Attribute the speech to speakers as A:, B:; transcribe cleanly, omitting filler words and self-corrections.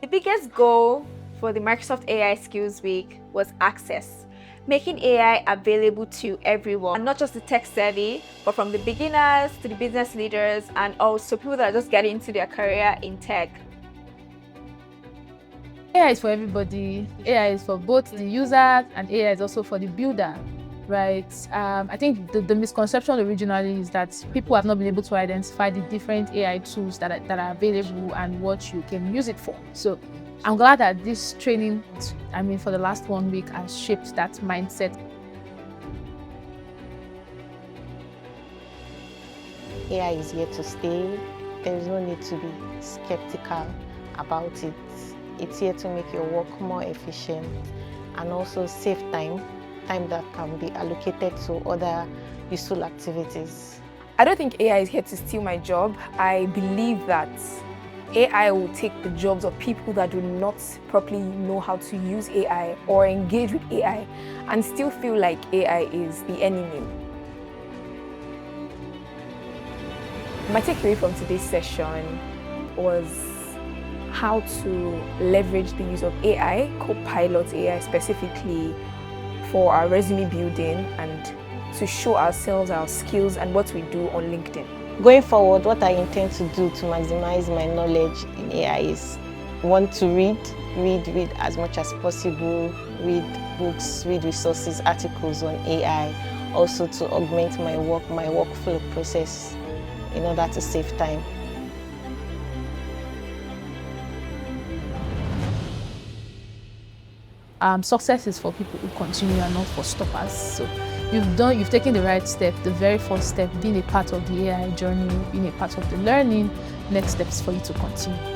A: The biggest goal for the Microsoft AI Skills Week was access, making AI available to everyone, and not just the tech savvy, but from the beginners to the business leaders and also people that are just getting into their career in tech.
B: AI is for everybody. AI is for both the user and AI is also for the builder, right? I think the misconception originally is that people have not been able to identify the different AI tools that are available and what you can use it for. So I'm glad that this training, for the last 1 week, has shaped that mindset.
C: AI is here to stay. There is no need to be skeptical about it. It's here to make your work more efficient and also save time that can be allocated to other useful activities.
D: I don't think AI is here to steal my job. I believe that AI will take the jobs of people that do not properly know how to use AI or engage with AI and still feel like AI is the enemy. My takeaway from today's session was how to leverage the use of AI, Copilot AI specifically, for our resume building and to show ourselves our skills and what we do on LinkedIn.
C: Going forward, what I intend to do to maximize my knowledge in AI is to read as much as possible, read books, read resources, articles on AI, also to augment my workflow process in order to save time.
B: Success is for people who continue and not for stoppers. So you've taken the right step, the very first step, being a part of the AI journey, being a part of the learning. Next steps for you to continue.